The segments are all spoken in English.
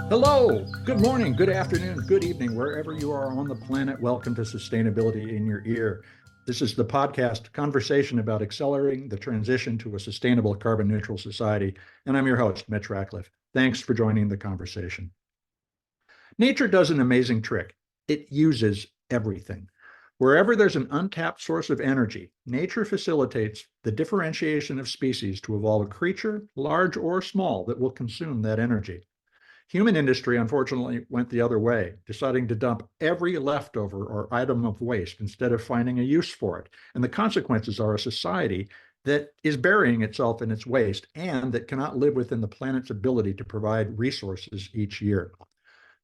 Hello, good morning, good afternoon, good evening, wherever you are on the planet. Welcome to Sustainability in Your Ear. This is the podcast conversation about accelerating the transition to a sustainable carbon neutral society. And I'm your host, Mitch Ratcliffe. Thanks for joining the conversation. Nature does an amazing trick. It uses everything. Wherever there's an untapped source of energy, nature facilitates the differentiation of species to evolve a creature, large or small, that will consume that energy. Human industry, unfortunately, went the other way, deciding to dump every leftover or item of waste instead of finding a use for it. And the consequences are a society that is burying itself in its waste and that cannot live within the planet's ability to provide resources each year.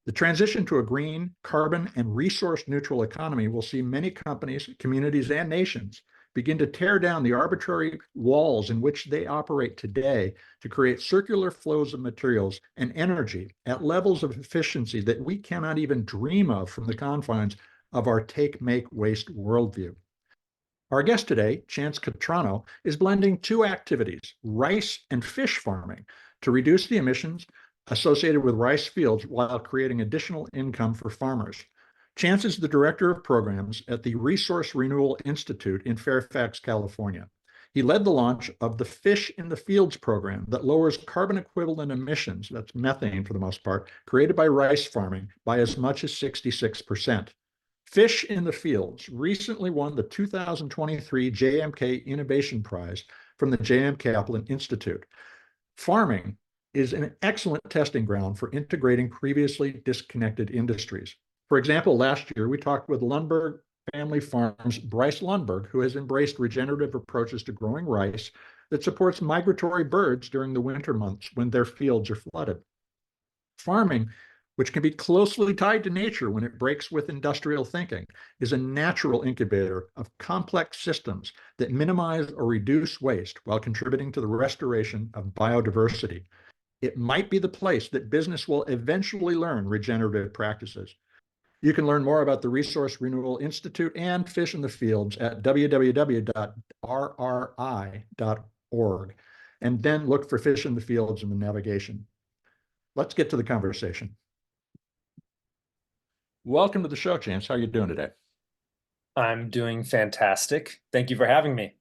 The transition to a green, carbon, and resource neutral economy will see many companies, communities, and nations begin to tear down the arbitrary walls in which they operate today to create circular flows of materials and energy at levels of efficiency that we cannot even dream of from the confines of our take, make, waste worldview. Our guest today, Chance-cutrano, is blending two activities, rice and fish farming, to reduce the emissions associated with rice fields while creating additional income for farmers. Chance is the director of programs at the Resource Renewal Institute in Fairfax, California. He led the launch of the Fish in the Fields program that lowers carbon equivalent emissions, that's methane for the most part, created by rice farming by as much as 66%. Fish in the Fields recently won the 2023 JMK Innovation Prize from the JM Kaplan Institute. Farming is an excellent testing ground for integrating previously disconnected industries. For example, last year we talked with Lundberg Family Farms' Bryce Lundberg, who has embraced regenerative approaches to growing rice that supports migratory birds during the winter months when their fields are flooded. Farming, which can be closely tied to nature when it breaks with industrial thinking, is a natural incubator of complex systems that minimize or reduce waste while contributing to the restoration of biodiversity. It might be the place that business will eventually learn regenerative practices. You can learn more about the Resource Renewal Institute and Fish in the Fields at www.rri.org, and then look for Fish in the Fields in the navigation. Let's get to the conversation. Welcome to the show, Chance. How are you doing today? I'm doing fantastic. Thank you for having me.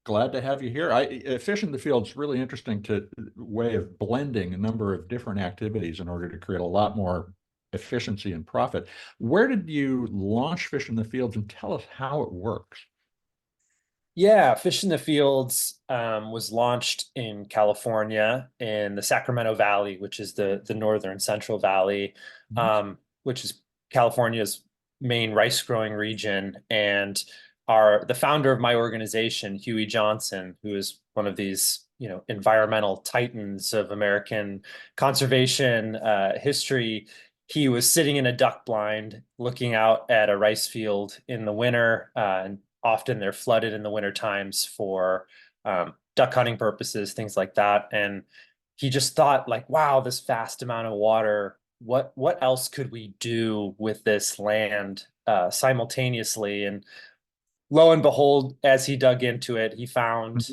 Glad to have you here. Fish in the Fields, really interesting way of blending a number of different activities in order to create a lot more efficiency and profit. Where did you launch Fish in the Fields, and tell us how it works? Yeah, Fish in the Fields was launched in California in the Sacramento Valley, which is the northern central valley, which is California's main rice growing region. And the founder of my organization, Huey Johnson, who is one of these environmental titans of American conservation history, he was sitting in a duck blind looking out at a rice field in the winter, and often they're flooded in the winter times for duck hunting purposes, things like that. And he just thought, like, wow, this vast amount of water, what else could we do with this land simultaneously? And lo and behold, as he dug into it, he found,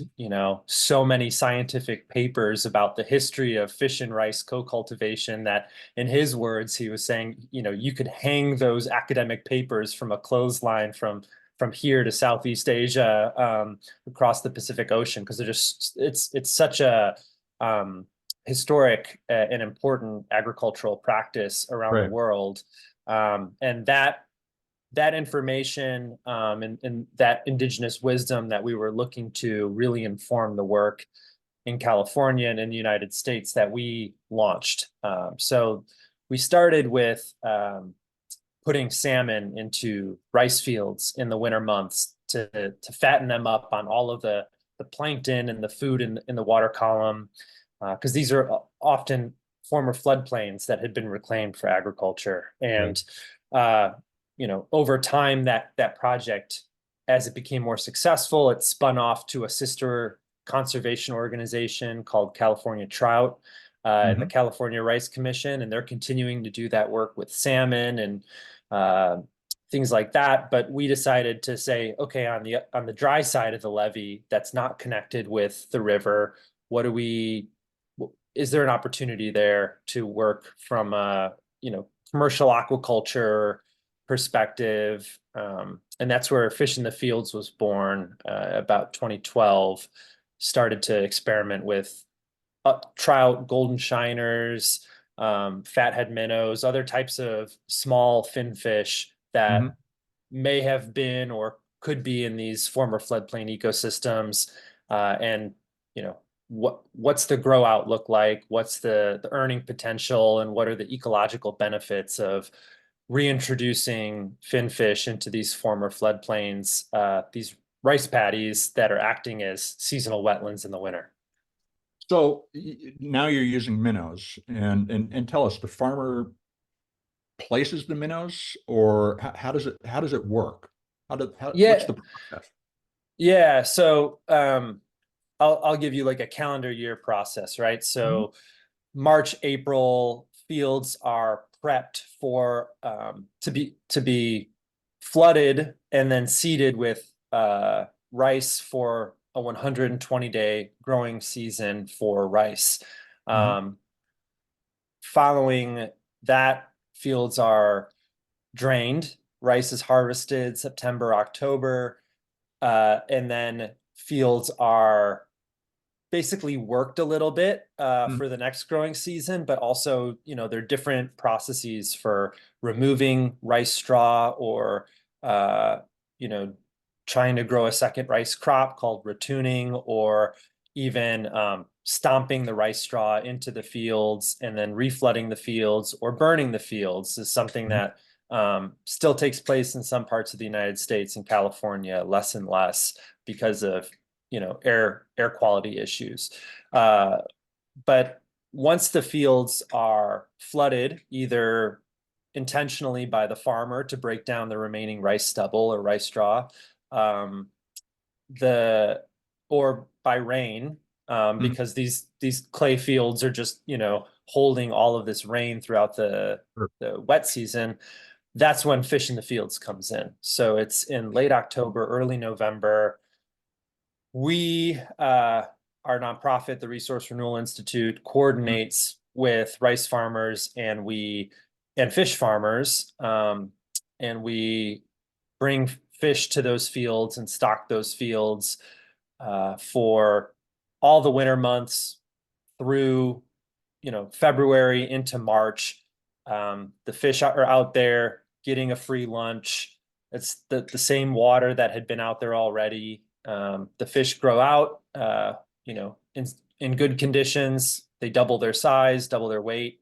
so many scientific papers about the history of fish and rice co-cultivation that, in his words, he was saying, you could hang those academic papers from a clothesline from here to Southeast Asia, across the Pacific Ocean, because it's such a historic and important agricultural practice around the world, and that information and that indigenous wisdom that we were looking to really inform the work in California and in the United States that we launched. So we started with putting salmon into rice fields in the winter months to fatten them up on all of the plankton and the food in the water column, because these are often former floodplains that had been reclaimed for agriculture. And over time, that project, as it became more successful, it spun off to a sister conservation organization called California Trout, and the California Rice Commission, and they're continuing to do that work with salmon and things like that. But we decided to say, okay, on the dry side of the levee that's not connected with the river, what do we is there an opportunity there to work from a, commercial aquaculture perspective? And that's where Fish in the Fields was born, about 2012. Started to experiment with trout, golden shiners, fathead minnows, other types of small finfish Mhm. that may have been or could be in these former floodplain ecosystems. And what's the grow out look like? What's the earning potential, and what are the ecological benefits of reintroducing finfish into these former floodplains, these rice paddies that are acting as seasonal wetlands in the winter? So now you're using minnows, and tell us, the farmer places the minnows, or how does it work? What's Yeah, the process? yeah. So I'll give you like a calendar year process, right? Mhm. So March, April, fields are prepped for to be flooded and then seeded with rice for a 120-day growing season for rice. Mhm. Um, Following that, fields are drained. Rice is harvested September, October, and then fields are basically worked a little bit Mhm. for the next growing season, but also, there are different processes for removing rice straw or, uh, you know, trying to grow a second rice crop called retuning, or even stomping the rice straw into the fields and then reflooding the fields or burning the fields is something Mhm. that still takes place in some parts of the United States and California less and less because of air quality issues. But once the fields are flooded, either intentionally by the farmer to break down the remaining rice stubble or rice straw, um, the or by rain, Mhm. because these clay fields are just holding all of this rain throughout Sure. the wet season. That's when Fish in the Fields comes in. So it's in late October, early November. We, our nonprofit, the Resource Renewal Institute, Mhm. coordinates with rice farmers and fish farmers, and we bring fish to those fields and stock those fields for all the winter months through February into March. The fish are out there getting a free lunch. It's the same water that had been out there already. The fish grow out, in good conditions. They double their size, double their weight,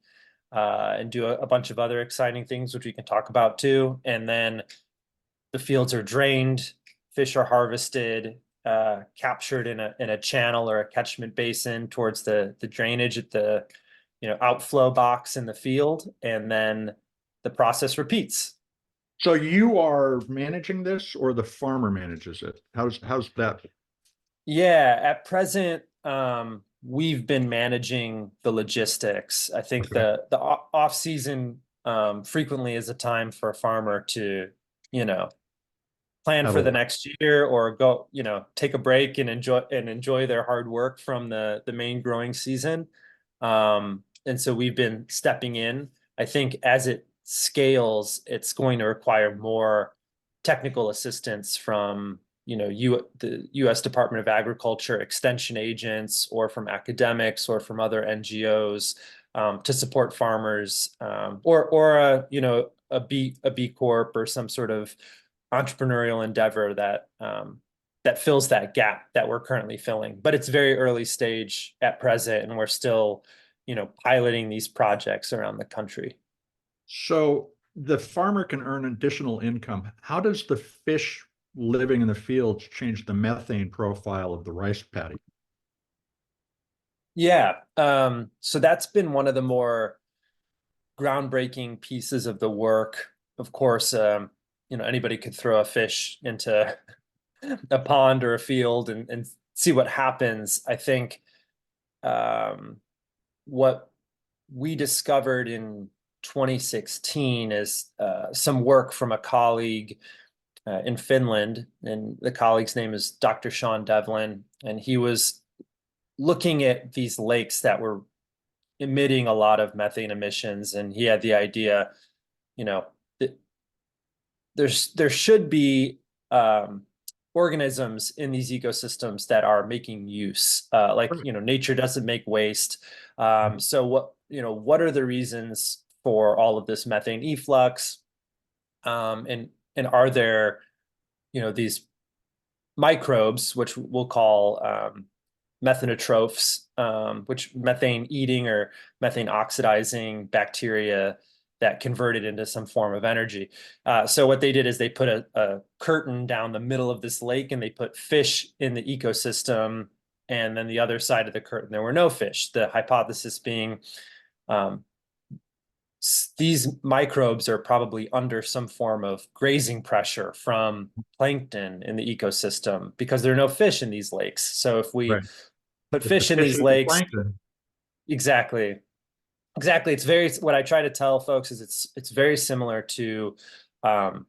and do a bunch of other exciting things, which we can talk about too. And then the fields are drained, fish are harvested, captured in a channel or a catchment basin towards the drainage at the outflow box in the field, and then the process repeats. So you are managing this, or the farmer manages it? How's that? Yeah, at present, we've been managing the logistics. I think Okay. the off season frequently is a time for a farmer to, you know, plan Have for a the look. next year or go, take a break and enjoy their hard work from the main growing season. And so we've been stepping in. I think as it scales, it's going to require more technical assistance from, the US Department of Agriculture extension agents, or from academics, or from other NGOs, to support farmers, or a B Corp or some sort of entrepreneurial endeavor that fills that gap that we're currently filling. But it's very early stage at present, and we're still, piloting these projects around the country. So the farmer can earn additional income. How does the fish living in the fields change the methane profile of the rice paddy? Yeah. So that's been one of the more groundbreaking pieces of the work. Of course, anybody could throw a fish into a pond or a field and see what happens. I think what we discovered in 2016 is some work from a colleague in Finland, and the colleague's name is Dr. Sean Devlin, and he was looking at these lakes that were emitting a lot of methane emissions, and he had the idea, you know, that there should be organisms in these ecosystems that are making use. Like, Right. nature doesn't make waste. So what are the reasons for all of this methane efflux? And are there, these microbes, which we'll call methanotrophs, which methane eating or methane oxidizing bacteria that convert it into some form of energy. So what they did is they put a curtain down the middle of this lake, and they put fish in the ecosystem. And then the other side of the curtain, there were no fish. The hypothesis being um, these microbes are probably under some form of grazing pressure from plankton in the ecosystem because there are no fish in these lakes. So if we Right. put If the fish in fish these eat the lakes, plankton, exactly, exactly. What I try to tell folks is it's very similar to um,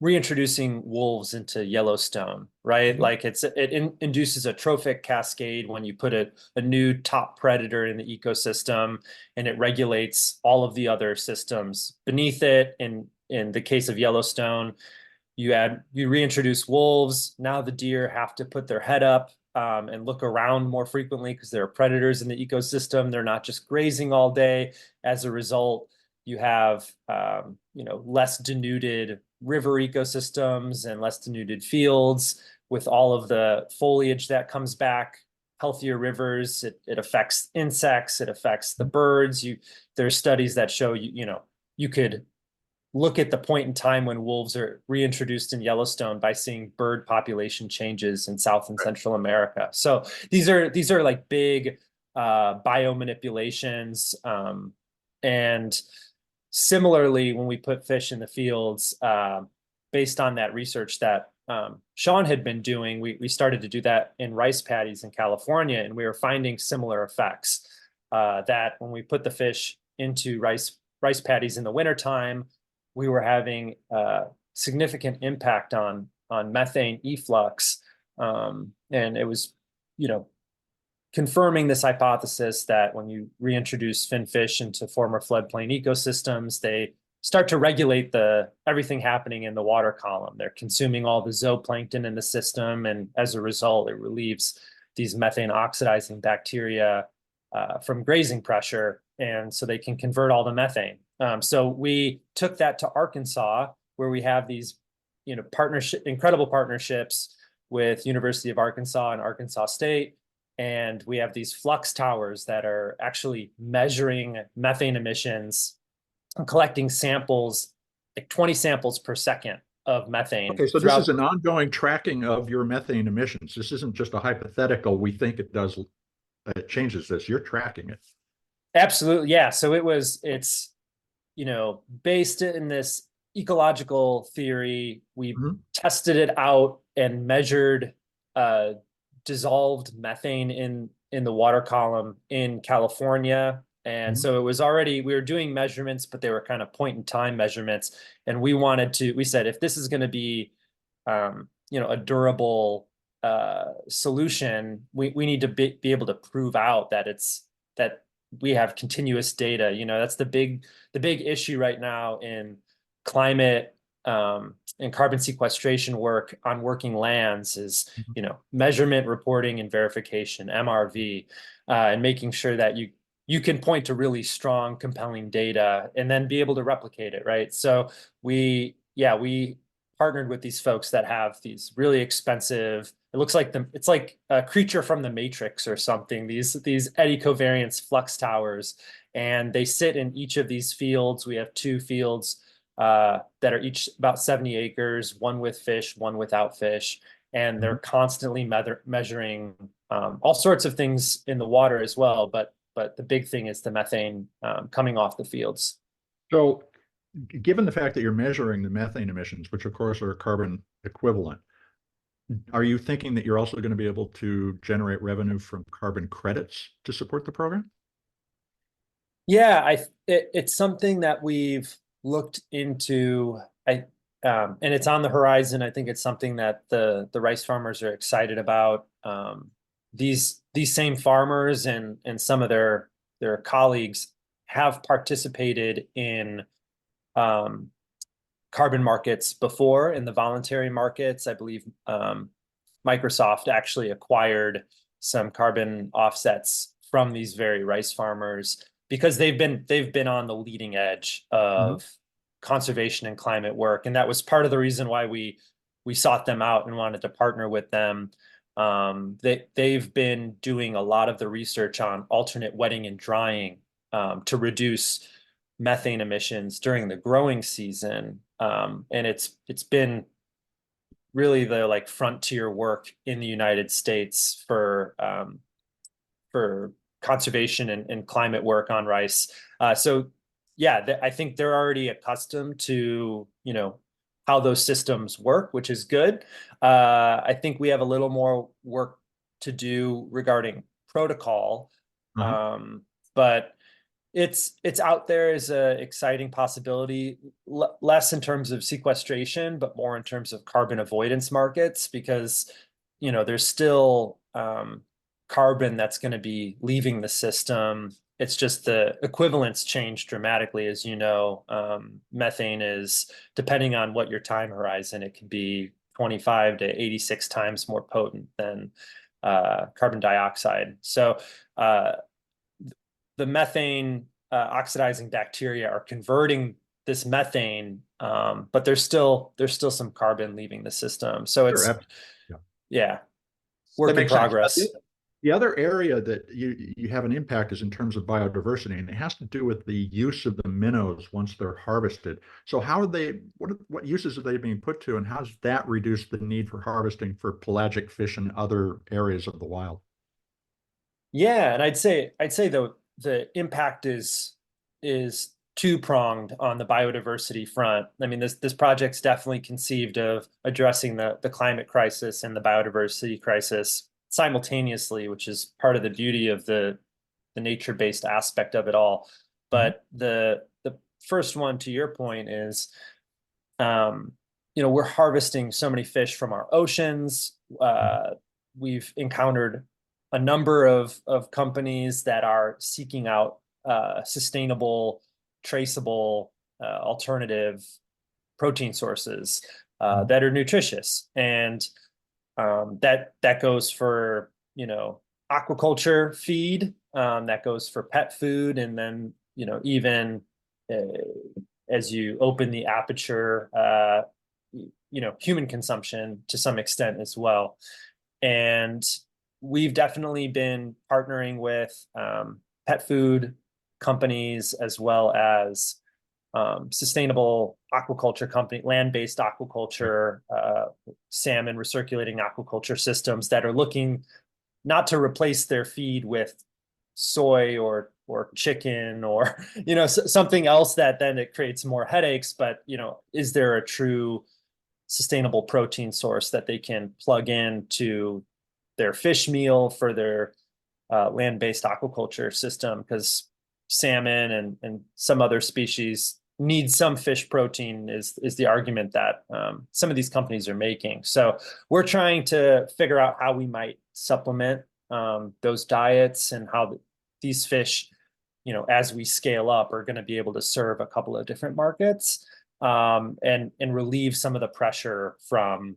reintroducing wolves into Yellowstone, right? Mhm. Like induces a trophic cascade when you put a new top predator in the ecosystem, and it regulates all of the other systems beneath it. In the case of Yellowstone, you reintroduce wolves. Now the deer have to put their head up and look around more frequently because there are predators in the ecosystem. They're not just grazing all day. As a result, you have less denuded river ecosystems and less denuded fields with all of the foliage that comes back. Healthier rivers. It affects insects. It affects the birds. There's studies that show you could look at the point in time when wolves are reintroduced in Yellowstone by seeing bird population changes in South and Central America. So these are like big biomanipulations. And similarly, when we put fish in the fields, based on that research that Sean had been doing, we started to do that in rice paddies in California, and we were finding similar effects. That when we put the fish into rice paddies in the wintertime, we were having significant impact on methane efflux, and it was, confirming this hypothesis that when you reintroduce finfish into former floodplain ecosystems, they start to regulate everything happening in the water column. They're consuming all the zooplankton in the system, and as a result, it relieves these methane oxidizing bacteria from grazing pressure, and so they can convert all the methane. So we took that to Arkansas, where we have these, incredible partnerships with University of Arkansas and Arkansas State. And we have these flux towers that are actually measuring methane emissions and collecting samples, like 20 samples per second of methane okay, so this is throughout. an ongoing tracking of your methane emissions. This isn't just a hypothetical, we think it does, it changes this. You're tracking it. Absolutely. Yeah. So it's, based in this ecological theory. We Mhm. tested it out and measured dissolved methane in the water column in California. And Mhm. so we were doing measurements, but they were kind of point in time measurements. And we said, if this is going to be, a durable solution, we need to be able to prove out that we have continuous data. That's the big issue right now in climate and carbon sequestration work on working lands is, Mhm. measurement, reporting, and verification, MRV, and making sure that you can point to really strong, compelling data and then be able to replicate it, right? So we partnered with these folks that have these really expensive. It's like a creature from the Matrix or something. These eddy covariance flux towers, and they sit in each of these fields. We have two fields that are each about 70 acres, one with fish, one without fish, and they're Mhm. constantly measuring all sorts of things in the water as well. But the big thing is the methane coming off the fields. So, given the fact that you're measuring the methane emissions, which of course are carbon equivalent, are you thinking that you're also going to be able to generate revenue from carbon credits to support the program? Yeah, it's something that we've looked into. And it's on the horizon. I think it's something that the rice farmers are excited about. These same farmers and some of their their colleagues have participated in carbon markets before, in the voluntary markets. I believe Microsoft actually acquired some carbon offsets from these very rice farmers because they've been on the leading edge of conservation and climate work, and that was part of the reason why we sought them out and wanted to partner with them. They've been doing a lot of the research on alternate wetting and drying to reduce methane emissions during the growing season, and it's been really the like frontier work in the United States for conservation and climate work on rice. So yeah, I think they're already accustomed to, you know, how those systems work, which is good. I think we have a little more work to do regarding protocol, but it's out there as an exciting possibility, less in terms of sequestration, but more in terms of carbon avoidance markets, because, you know, there's still carbon that's going to be leaving the system. It's just the equivalents change dramatically, as you know. Methane is, depending on what your time horizon, it can be 25 to 86 times more potent than carbon dioxide. So the methane oxidizing bacteria are converting this methane, but there's still some carbon leaving the system. So it's yeah, work in progress. The other area that you have an impact is in terms of biodiversity, and it has to do with the use of the minnows once they're harvested. So how are they, what uses are they being put to, and how does that reduce the need for harvesting for pelagic fish in other areas of the wild? Yeah, and I'd say the impact is two-pronged on the biodiversity front. I mean, this project's definitely conceived of addressing the climate crisis and the biodiversity crisis simultaneously, which is part of the beauty of the nature-based aspect of it all. But the first one, to your point, is you know, we're harvesting so many fish from our oceans. We've encountered a number of companies that are seeking out sustainable, traceable, alternative protein sources that are nutritious, and that goes for, you know, aquaculture feed, that goes for pet food, and then, you know, even as you open the aperture, you know, human consumption to some extent as well. And we've definitely been partnering with pet food companies, as well as sustainable aquaculture company, land-based aquaculture, salmon recirculating aquaculture systems that are looking not to replace their feed with soy or chicken or, you know, something else that then it creates more headaches, but, you know, is there a true sustainable protein source that they can plug in to their fish meal for their land-based aquaculture system? Because salmon and some other species need some fish protein is the argument that some of these companies are making. So we're trying to figure out how we might supplement those diets, and how these fish, you know, as we scale up, are going to be able to serve a couple of different markets, and relieve some of the pressure from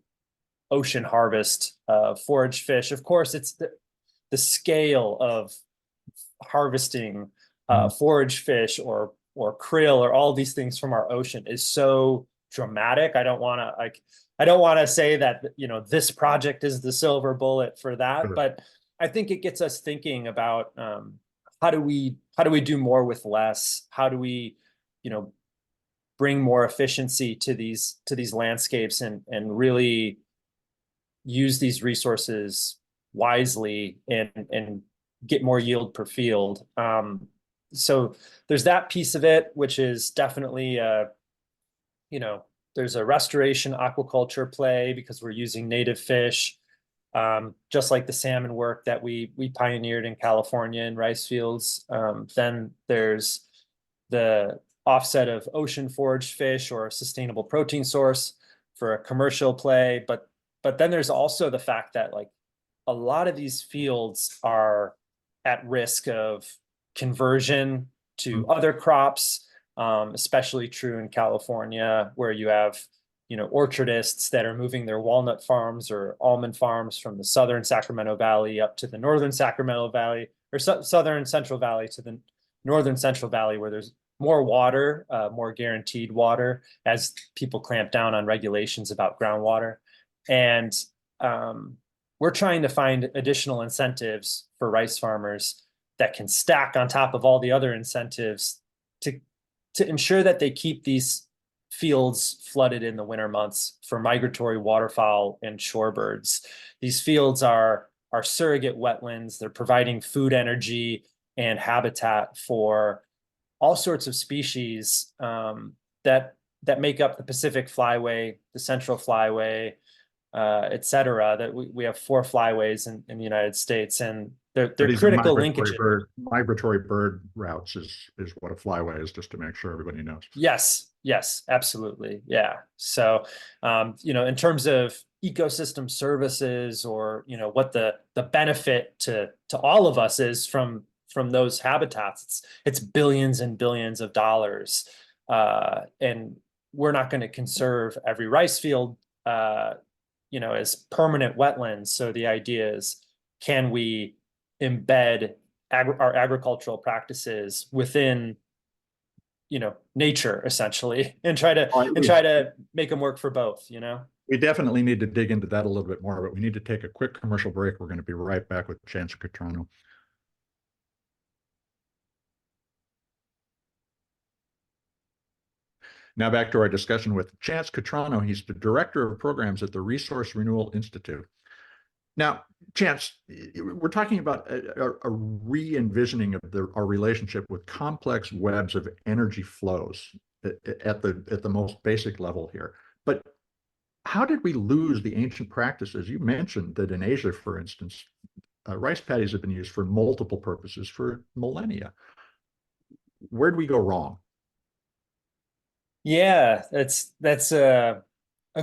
ocean harvest forage fish. Of course, it's the scale of harvesting forage fish or krill or all these things from our ocean is so dramatic. I don't want to say that, you know, this project is the silver bullet for that, but I think it gets us thinking about how do we do more with less? How do we, you know, bring more efficiency to these landscapes and really use these resources wisely and get more yield per field. So there's that piece of it, which is definitely, you know, there's a restoration aquaculture play because we're using native fish, just like the salmon work that we pioneered in California in rice fields. Then there's the offset of ocean foraged fish or a sustainable protein source for a commercial play. But then there's also the fact that, like, a lot of these fields are at risk of conversion to other crops, especially true in California, where you have, orchardists that are moving their walnut farms or almond farms from the southern Sacramento Valley up to the northern Sacramento Valley, or southern Central Valley to the northern Central Valley, where there's more water, more guaranteed water, as people clamp down on regulations about groundwater. And we're trying to find additional incentives for rice farmers that can stack on top of all the other incentives to ensure that they keep these fields flooded in the winter months for migratory waterfowl and shorebirds. These fields are surrogate wetlands. They're providing food, energy, and habitat for all sorts of species that make up the Pacific Flyway, the Central Flyway, et cetera. That we have 4 flyways in the United States, and they're critical linkages. Migratory bird routes is what a flyway is, just to make sure everybody knows. Yes, absolutely. Yeah. So, in terms of ecosystem services, or, what the benefit to all of us is from those habitats, it's billions and billions of dollars. And we're not going to conserve every rice field, as permanent wetlands. So the idea is, can we embed our agricultural practices within, nature, essentially, and try to make them work for both, We definitely need to dig into that a little bit more, but we need to take a quick commercial break. We're going to be right back with Chance-Cutrano. Now back to our discussion with Chance-Cutrano. He's the Director of Programs at the Resource Renewal Institute. Now, Chance, we're talking about a re-envisioning of our relationship with complex webs of energy flows at the most basic level here. But how did we lose the ancient practices? You mentioned that in Asia, for instance, rice paddies have been used for multiple purposes for millennia. Where did we go wrong? Yeah, that's a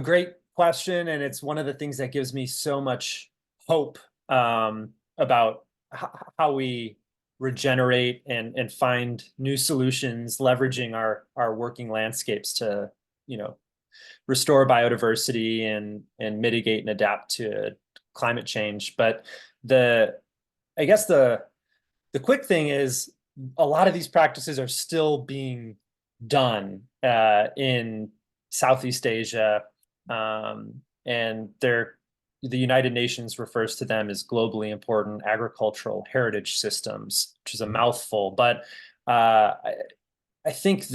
great question, and it's one of the things that gives me so much hope about how we regenerate and find new solutions, leveraging our working landscapes to, restore biodiversity and mitigate and adapt to climate change. But I guess the quick thing is, a lot of these practices are still being done in Southeast Asia, and the United Nations refers to them as globally important agricultural heritage systems, which is a mouthful. But I think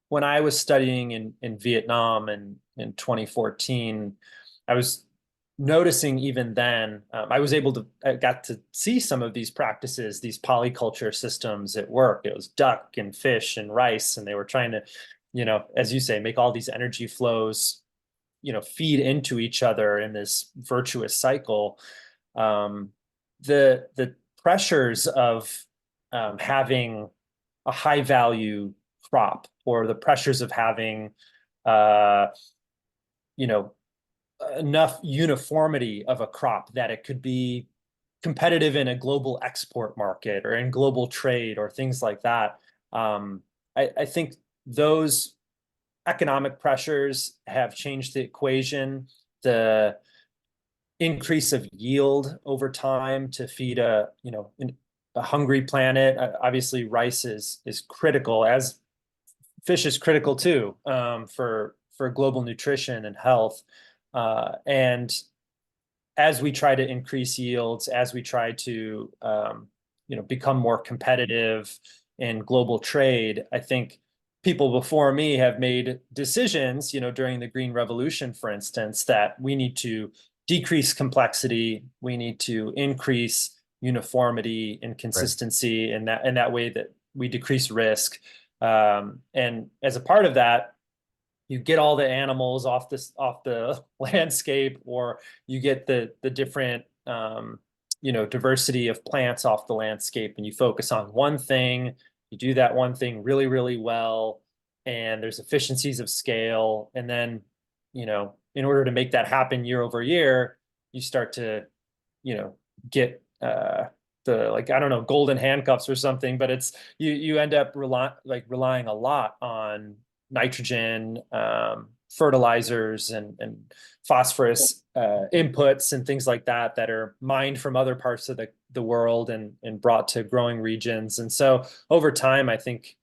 when I was studying in Vietnam in 2014, I was noticing even then, I got to see some of these practices, these polyculture systems at work. It was duck and fish and rice, and they were trying to, as you say, make all these energy flows, feed into each other in this virtuous cycle. The pressures of having a high value crop, or the pressures of having, enough uniformity of a crop that it could be competitive in a global export market or in global trade or things like that. I think those economic pressures have changed the equation. The increase of yield over time to feed a hungry planet. Obviously, rice is critical, as fish is critical too, for global nutrition and health. And as we try to increase yields, as we try to become more competitive in global trade, I think people before me have made decisions, during the Green Revolution, for instance, that we need to decrease complexity, we need to increase uniformity and consistency, right, in that way that we decrease risk. And as a part of that, you get all the animals off the landscape, or you get the different diversity of plants off the landscape, and you focus on one thing. You do that one thing really, really well, and there's efficiencies of scale. And then, in order to make that happen year over year, you start to, get like, I don't know, golden handcuffs or something, but it's you end up relying a lot on nitrogen, fertilizers and phosphorus inputs and things like that that are mined from other parts of the world and brought to growing regions. And so over time, I think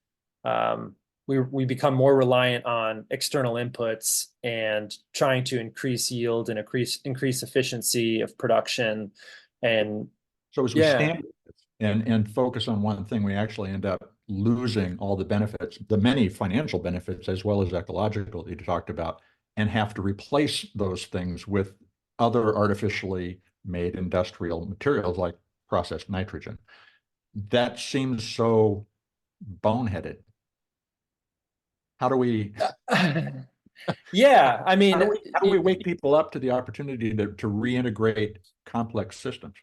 we become more reliant on external inputs and trying to increase yield and increase efficiency of production. And So as we stand and focus on one thing, we actually end up losing all the benefits, the many financial benefits as well as ecological that you talked about, and have to replace those things with other artificially made industrial materials like processed nitrogen. That seems so boneheaded. How do we yeah, I mean, how do we wake people up to the opportunity to reintegrate complex systems?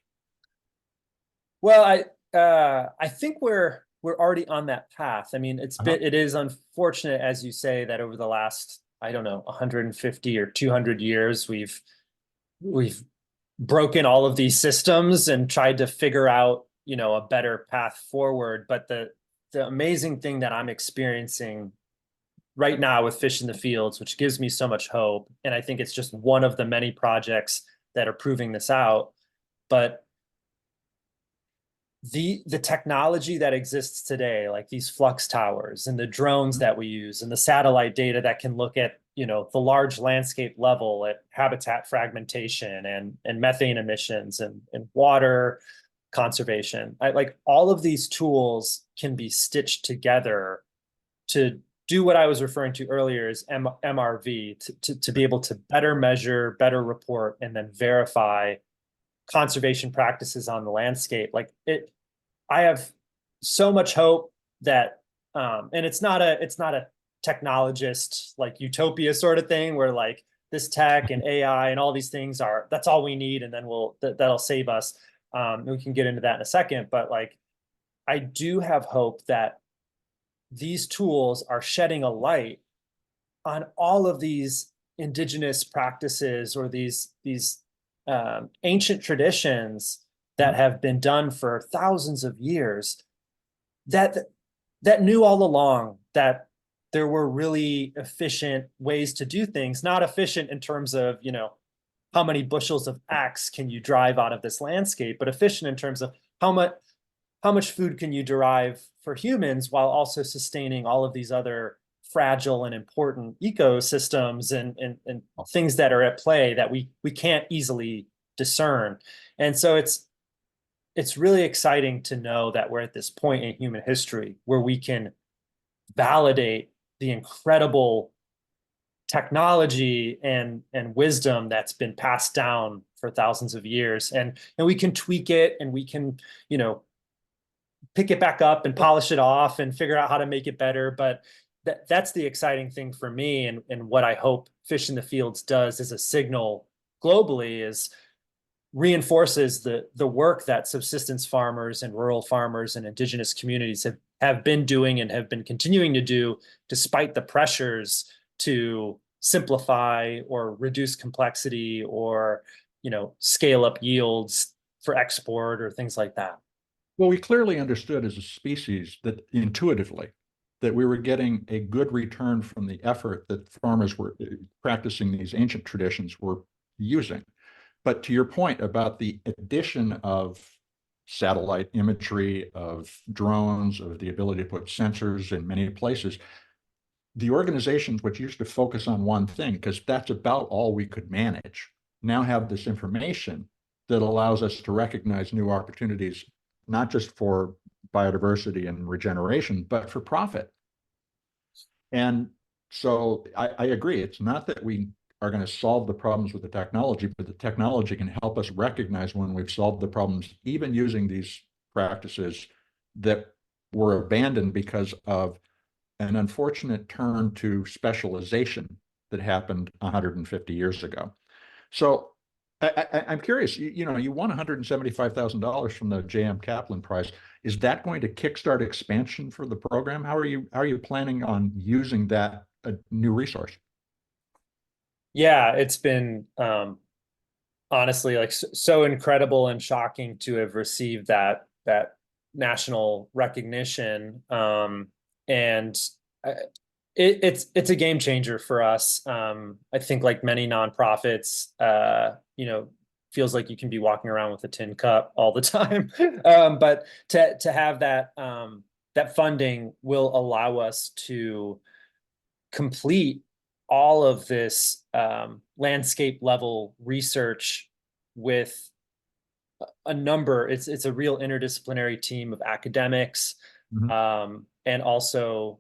well, I think we're already on that path. I mean, it is unfortunate, as you say, that over the last, I don't know, 150 or 200 years, we've broken all of these systems and tried to figure out, a better path forward. But the amazing thing that I'm experiencing right now with Fish in the Fields, which gives me so much hope, and I think it's just one of the many projects that are proving this out, but the technology that exists today, like these flux towers and the drones that we use and the satellite data that can look at, the large landscape level at habitat fragmentation and methane emissions and water conservation. Like all of these tools can be stitched together to do what I was referring to earlier as MRV, to be able to better measure, better report, and then verify conservation practices on the landscape. I have so much hope that, and it's not a technologist like utopia sort of thing where like this tech and AI and all these things that's all we need, and then that'll save us. We can get into that in a second, but like, I do have hope that these tools are shedding a light on all of these indigenous practices or these ancient traditions that have been done for thousands of years that knew all along that there were really efficient ways to do things, not efficient in terms of, how many bushels of X can you drive out of this landscape, but efficient in terms of how much food can you derive for humans while also sustaining all of these other fragile and important ecosystems and things that are at play that we can't easily discern. And so it's really exciting to know that we're at this point in human history where we can validate the incredible technology and wisdom that's been passed down for thousands of years, and we can tweak it and we can pick it back up and polish it off and figure out how to make it better. But that's the exciting thing for me, and what I hope Fish in the Fields does as a signal globally is reinforces the work that subsistence farmers and rural farmers and indigenous communities have been doing and have been continuing to do despite the pressures to simplify or reduce complexity or scale up yields for export or things like that. Well, we clearly understood as a species that intuitively that we were getting a good return from the effort that farmers were practicing these ancient traditions were using. But to your point about the addition of satellite imagery, of drones, of the ability to put sensors in many places, the organizations which used to focus on one thing, because that's about all we could manage, now have this information that allows us to recognize new opportunities, not just for biodiversity and regeneration, but for profit. And so I agree. It's not that we are going to solve the problems with the technology, but the technology can help us recognize when we've solved the problems, even using these practices that were abandoned because of an unfortunate turn to specialization that happened 150 years ago. So I'm curious, you won $175,000 from the JM Kaplan Prize. Is that going to kickstart expansion for the program? How are you planning on using that new resource? Yeah, it's been honestly like so incredible and shocking to have received that that national recognition. And it's a game changer for us. I think, like many nonprofits, feels like you can be walking around with a tin cup all the time. But to have that that funding will allow us to complete all of this landscape level research with a number. It's a real interdisciplinary team of academics, and also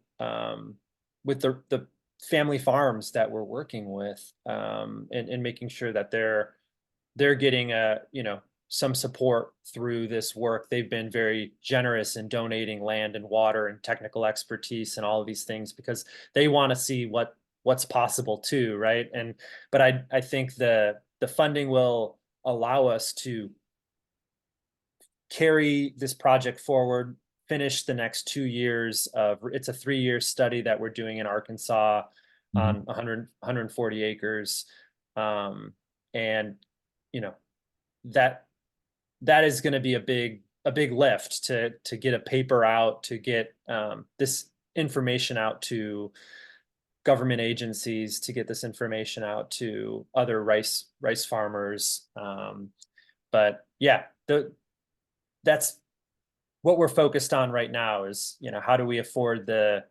with the family farms that we're working with, and making sure that they're getting some support through this work. They've been very generous in donating land and water and technical expertise and all of these things, because they want to see what's possible too, right? But I think the funding will allow us to carry this project forward, finish the next 2 years of, it's a 3-year study that we're doing in Arkansas on 140 acres. And that is going to be a big lift to get a paper out, to get this information out to government agencies, to get this information out to other rice farmers. But yeah, that's what we're focused on right now is, how do we afford the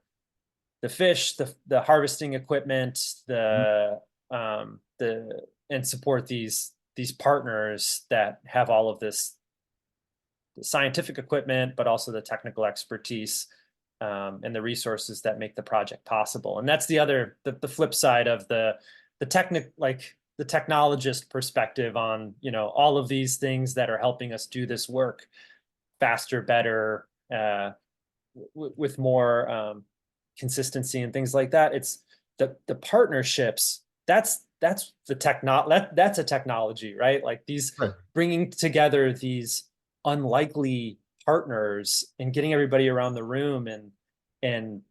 fish, the harvesting equipment, and support these partners that have all of this scientific equipment, but also the technical expertise, and the resources that make the project possible. And that's the flip side of the technologist perspective on, all of these things that are helping us do this work faster, better, with more consistency and things like that. It's the partnerships. That's a technology, right? Like these, Right. Bringing together these unlikely partners and getting everybody around the room and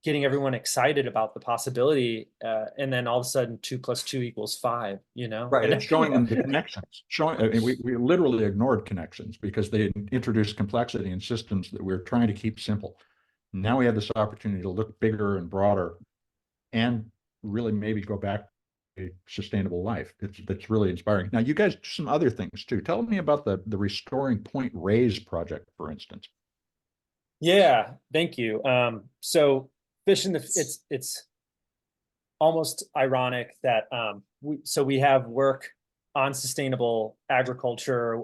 getting everyone excited about the possibility, and then all of a sudden 2 + 2 = 5. Right. And showing them the connections. We literally ignored connections because they introduced complexity in systems that we're trying to keep simple. Now we have this opportunity to look bigger and broader, and really maybe go back to a sustainable life. That's really inspiring. Now, you guys do some other things too. Tell me about the Restoring Point Reyes project, for instance. Yeah, thank you. So it's almost ironic that we have work on sustainable agriculture,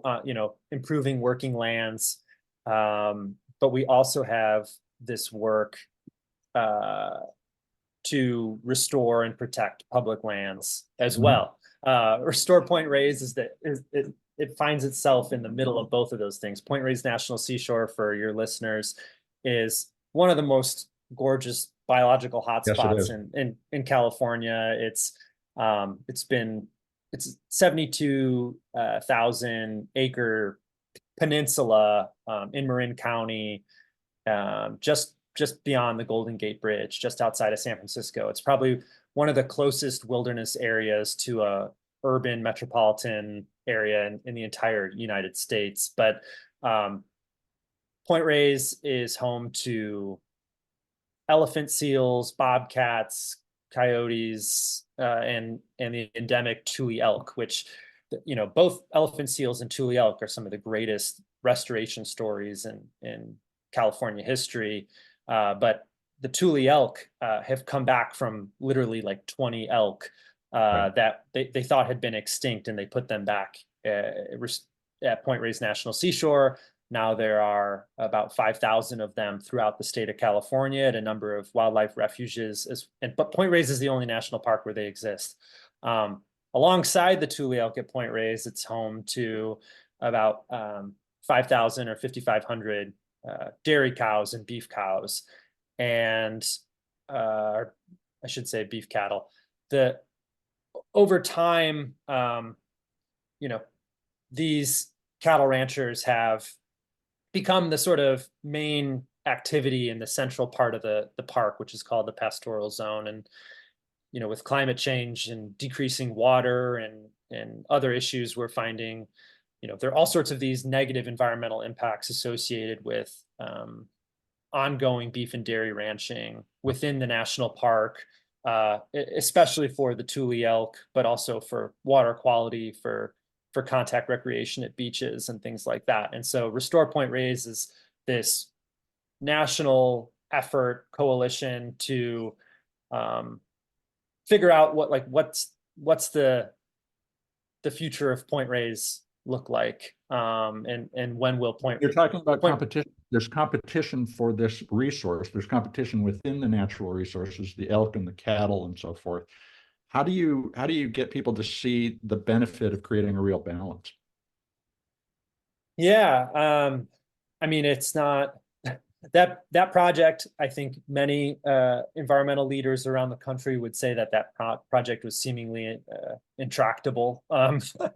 improving working lands, but we also have this work to restore and protect public lands as well. Restore Point Reyes it finds itself in the middle of both of those things. Point Reyes National Seashore, for your listeners, is one of the most gorgeous biological hotspots in California. It's 72,000 acre peninsula in Marin County, just beyond the Golden Gate Bridge, just outside of San Francisco. It's probably one of the closest wilderness areas to a urban metropolitan area in the entire United States. But Point Reyes is home to elephant seals, bobcats, coyotes, and the endemic Tule elk, which, both elephant seals and Tule elk are some of the greatest restoration stories in California history. But the Tule elk have come back from literally like 20 elk that they thought had been extinct, and they put them back at Point Reyes National Seashore. Now there are about 5,000 of them throughout the state of California at a number of wildlife refuges. But Point Reyes is the only national park where they exist. Alongside the Tule elk at Point Reyes, it's home to about 5,000 or 5,500 dairy cows and beef cows, and I should say beef cattle. Over time, these cattle ranchers have become the sort of main activity in the central part of the park, which is called the pastoral zone. And with climate change and decreasing water and other issues, we're finding there are all sorts of these negative environmental impacts associated with ongoing beef and dairy ranching within the national park, especially for the Tule elk, but also for water quality, for contact recreation at beaches and things like that. And so Restore Point Reyes is this national effort coalition to figure out what's the future of Point Reyes look like, and when will You're talking about competition. There's competition for this resource. There's competition within the natural resources, the elk and the cattle and so forth. How do you get people to see the benefit of creating a real balance? Yeah, I mean, it's not that project. I think many environmental leaders around the country would say that project was seemingly intractable. That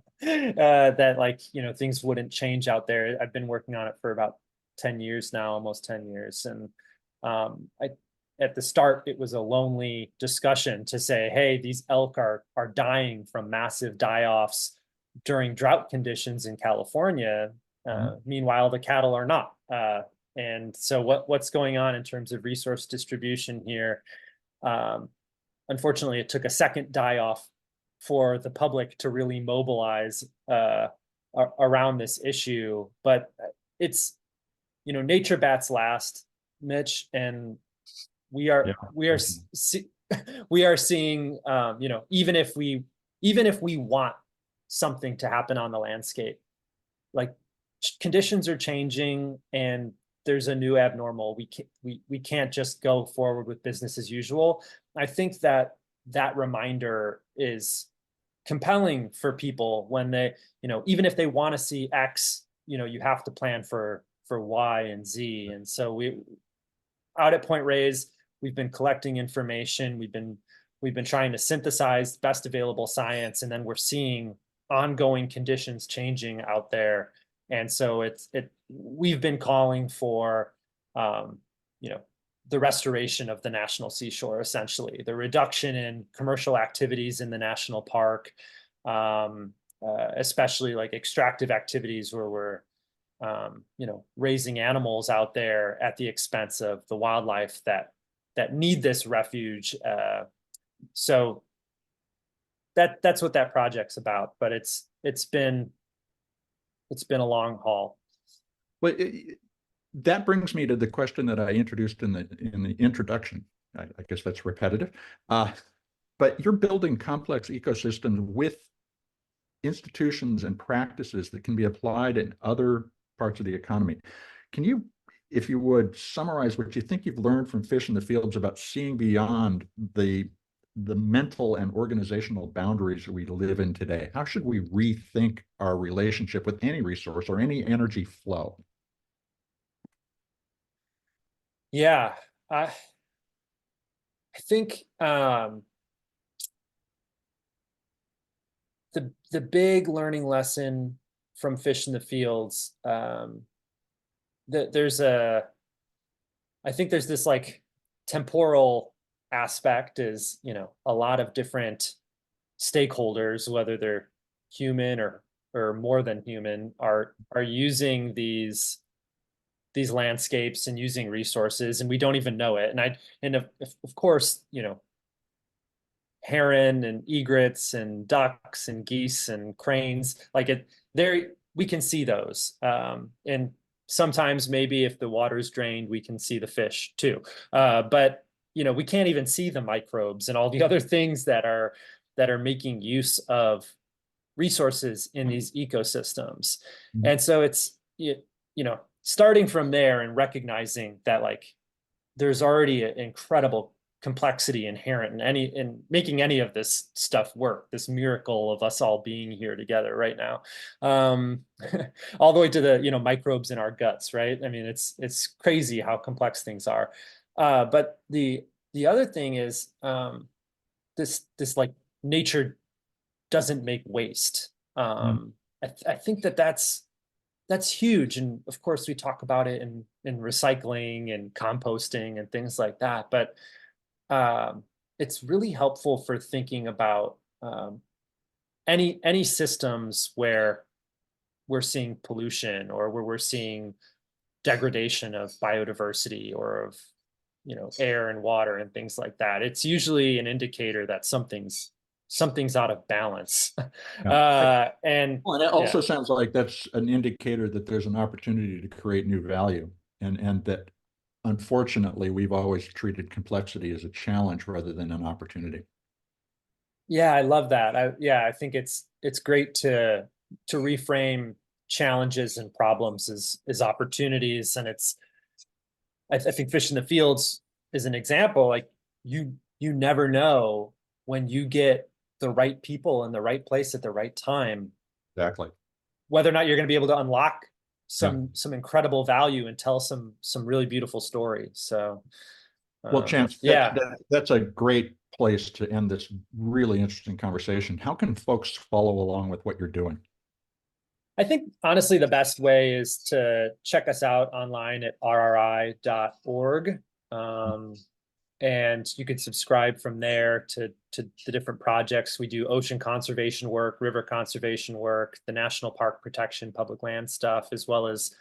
things wouldn't change out there. I've been working on it for about 10 years now, almost 10 years, and at the start it was a lonely discussion to say, hey, these elk are dying from massive die-offs during drought conditions in California. Meanwhile, the cattle are not. And so what's going on in terms of resource distribution here? Unfortunately, it took a second die-off for the public to really mobilize around this issue. But it's, nature bats last, Mitch, and we are seeing, even if we want something to happen on the landscape, like conditions are changing and there's a new abnormal. We can't just go forward with business as usual. I think that reminder is compelling for people when they, even if they want to see X, you have to plan for Y and Z. And so we out at Point Reyes, we've been collecting information. We've been trying to synthesize best available science, and then we're seeing ongoing conditions changing out there. And so we've been calling for, the restoration of the national seashore, essentially, the reduction in commercial activities in the national park, especially like extractive activities where we're, raising animals out there at the expense of the wildlife that need this refuge. So that's what that project's about, but it's been a long haul. Well, that brings me to the question that I introduced in the introduction. I guess that's repetitive, but you're building complex ecosystems with institutions and practices that can be applied in other parts of the economy. Can you, if you would, summarize what you think you've learned from Fish in the Fields about seeing beyond the mental and organizational boundaries that we live in today? How should we rethink our relationship with any resource or any energy flow? Yeah, I think the big learning lesson from Fish in the Fields, I think there's this like temporal aspect is, a lot of different stakeholders, whether they're human or more than human, are using these landscapes and using resources, and we don't even know it. And of course, heron and egrets and ducks and geese and cranes, we can see those. And sometimes maybe if the water's drained, we can see the fish too. But we can't even see the microbes and all the other things that are making use of resources in these ecosystems. Mm-hmm. And so it's, starting from there and recognizing that there's already an incredible complexity inherent in making any of this stuff work, this miracle of us all being here together right now, all the way to the microbes in our guts, right? I mean, it's crazy how complex things are. But the other thing is this nature doesn't make waste. I think that's huge. And of course we talk about it in recycling and composting and things like that, but it's really helpful for thinking about any systems where we're seeing pollution or where we're seeing degradation of biodiversity or of, air and water and things like that, it's usually an indicator that something's out of balance. Yeah. And Well, and it also yeah, sounds like that's an indicator that there's an opportunity to create new value, and that unfortunately we've always treated complexity as a challenge rather than an opportunity. yeah, I love that. I think it's great to reframe challenges and problems as opportunities. And I think fish in the fields is an example. Like you never know when you get the right people in the right place at the right time, Exactly. whether or not you're going to be able to unlock Yeah. some incredible value and tell some really beautiful stories. So Well, Chance, yeah, that's a great place to end this really interesting conversation. How can folks follow along with what you're doing? I think honestly the best way is to check us out online at rri.org. And you could subscribe from there to the different projects. We do ocean conservation work, river conservation work, the national park protection, public land stuff, as well as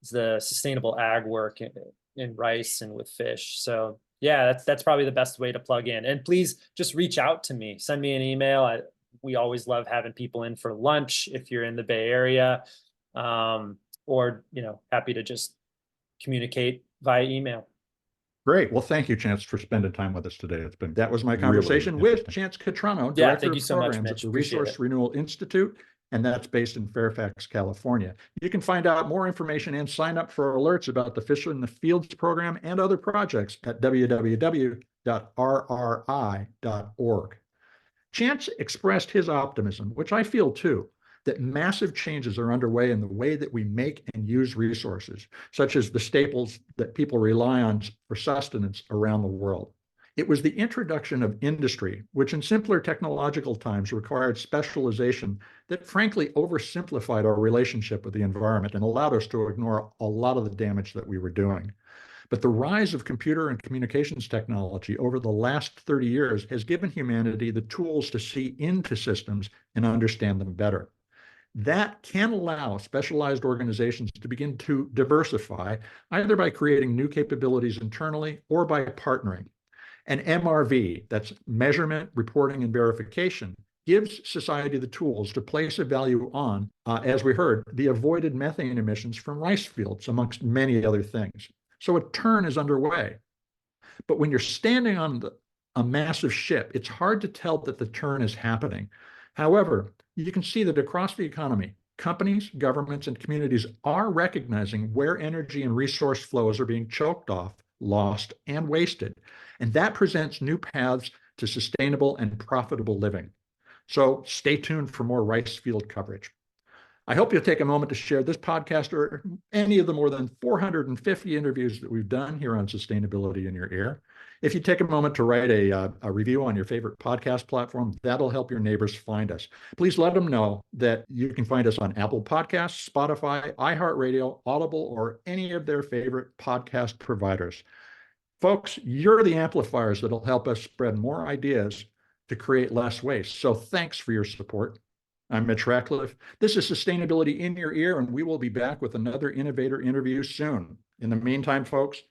the sustainable ag work in rice and with fish. So yeah, that's probably the best way to plug in. And please just reach out to me, send me an email. We always love having people in for lunch if you're in the Bay Area, or happy to just communicate via email. Great. Well, thank you, Chance, for spending time with us today. That was my conversation with Chance-Cutrano, Yeah, Director thank you of so much, Programs at Mitch. the Appreciate Resource it. Renewal Institute, and that's based in Fairfax, California. You can find out more information and sign up for alerts about the Fish in the Fields program and other projects at www.rri.org. Chance expressed his optimism, which I feel too, that massive changes are underway in the way that we make and use resources, such as the staples that people rely on for sustenance around the world. It was the introduction of industry, which in simpler technological times required specialization, that frankly oversimplified our relationship with the environment and allowed us to ignore a lot of the damage that we were doing. But the rise of computer and communications technology over the last 30 years has given humanity the tools to see into systems and understand them better. That can allow specialized organizations to begin to diversify, either by creating new capabilities internally or by partnering. And MRV, that's measurement, reporting, and verification, gives society the tools to place a value on, as we heard, the avoided methane emissions from rice fields, amongst many other things. So a turn is underway. But when you're standing on a massive ship, it's hard to tell that the turn is happening. However, you can see that across the economy, companies, governments, and communities are recognizing where energy and resource flows are being choked off, lost, and wasted. And that presents new paths to sustainable and profitable living. So stay tuned for more rice field coverage. I hope you'll take a moment to share this podcast or any of the more than 450 interviews that we've done here on Sustainability in Your Ear. If you take a moment to write a review on your favorite podcast platform, that'll help your neighbors find us. Please let them know that you can find us on Apple Podcasts, Spotify, iHeartRadio, Audible, or any of their favorite podcast providers. Folks, you're the amplifiers that'll help us spread more ideas to create less waste. So thanks for your support. I'm Mitch Ratcliffe. This is Sustainability in Your Ear, and we will be back with another innovator interview soon. In the meantime, folks,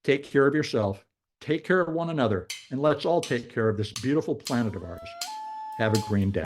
take care of yourself, take care of one another, and let's all take care of this beautiful planet of ours. Have a green day.